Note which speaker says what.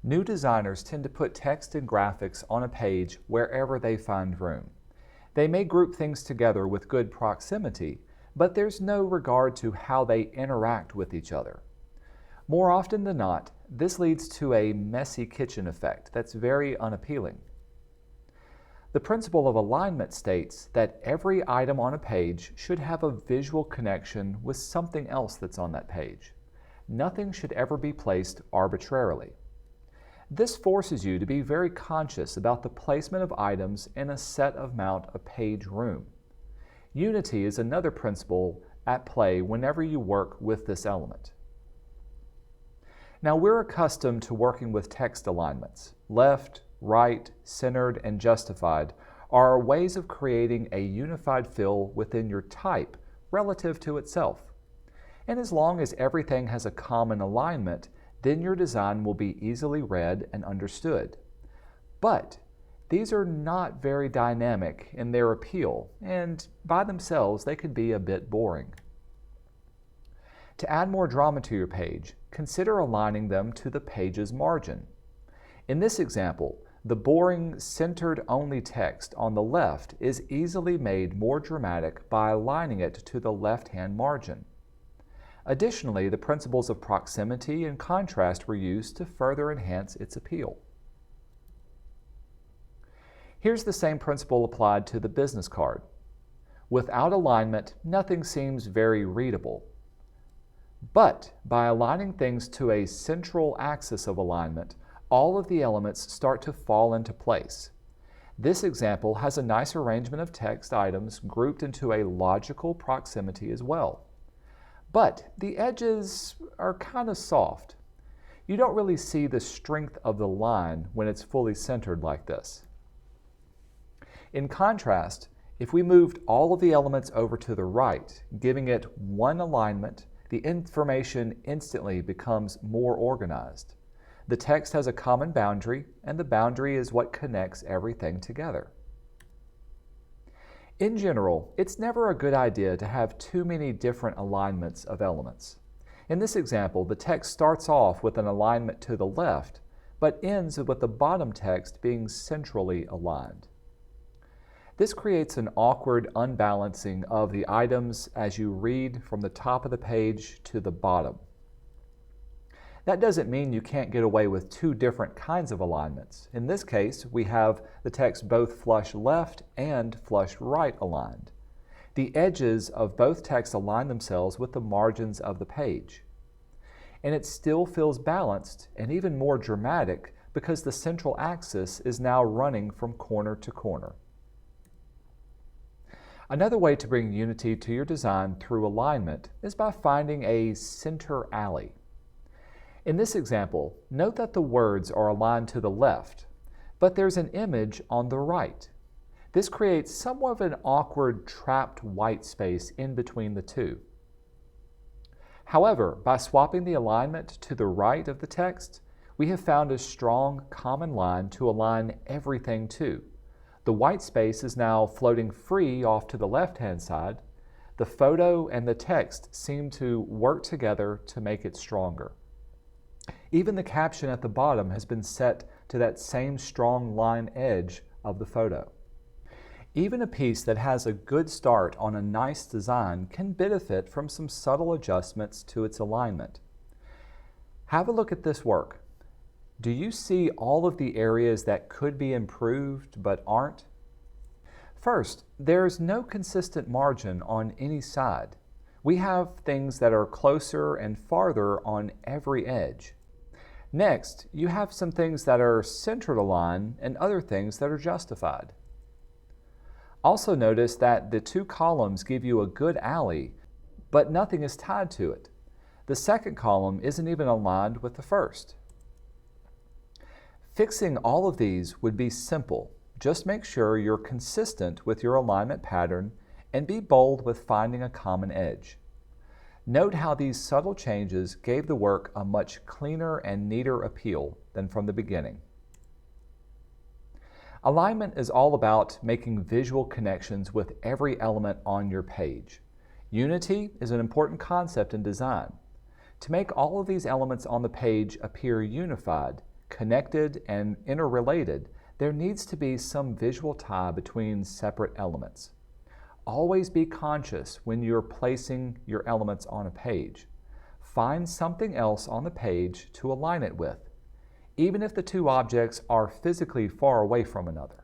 Speaker 1: New designers tend to put text and graphics on a page wherever they find room. They may group things together with good proximity, but there's no regard to how they interact with each other. More often than not, this leads to a messy kitchen effect that's very unappealing. The principle of alignment states that every item on a page should have a visual connection with something else that's on that page. Nothing should ever be placed arbitrarily. This forces you to be very conscious about the placement of items in a set amount of page room. Unity is another principle at play whenever you work with this element. Now, we're accustomed to working with text alignments. Left, right, centered, and justified are ways of creating a unified feel within your type relative to itself. And as long as everything has a common alignment, then your design will be easily read and understood. But these are not very dynamic in their appeal, and by themselves they could be a bit boring. To add more drama to your page, consider aligning them to the page's margin. In this example, the boring centered-only text on the left is easily made more dramatic by aligning it to the left-hand margin. Additionally, the principles of proximity and contrast were used to further enhance its appeal. Here's the same principle applied to the business card. Without alignment, nothing seems very readable. But by aligning things to a central axis of alignment, all of the elements start to fall into place. This example has a nice arrangement of text items grouped into a logical proximity as well. But the edges are kind of soft. You don't really see the strength of the line when it's fully centered like this. In contrast, if we moved all of the elements over to the right, giving it one alignment, the information instantly becomes more organized. The text has a common boundary, and the boundary is what connects everything together. In general, it's never a good idea to have too many different alignments of elements. In this example, the text starts off with an alignment to the left, but ends with the bottom text being centrally aligned. This creates an awkward unbalancing of the items as you read from the top of the page to the bottom. That doesn't mean you can't get away with two different kinds of alignments. In this case, we have the text both flush left and flush right aligned. The edges of both texts align themselves with the margins of the page. And it still feels balanced and even more dramatic because the central axis is now running from corner to corner. Another way to bring unity to your design through alignment is by finding a center alley. In this example, note that the words are aligned to the left, but there's an image on the right. This creates somewhat of an awkward trapped white space in between the two. However, by swapping the alignment to the right of the text, we have found a strong common line to align everything to. The white space is now floating free off to the left-hand side. The photo and the text seem to work together to make it stronger. Even the caption at the bottom has been set to that same strong line edge of the photo. Even a piece that has a good start on a nice design can benefit from some subtle adjustments to its alignment. Have a look at this work. Do you see all of the areas that could be improved but aren't? First, there's no consistent margin on any side. We have things that are closer and farther on every edge. Next, you have some things that are centered aligned and other things that are justified. Also notice that the two columns give you a good alley, but nothing is tied to it. The second column isn't even aligned with the first. Fixing all of these would be simple. Just make sure you're consistent with your alignment pattern and be bold with finding a common edge. Note how these subtle changes gave the work a much cleaner and neater appeal than from the beginning. Alignment is all about making visual connections with every element on your page. Unity is an important concept in design. To make all of these elements on the page appear unified, Connected and interrelated, there needs to be some visual tie between separate elements. Always be conscious when you're placing your elements on a page. Find something else on the page to align it with, even if the two objects are physically far away from another.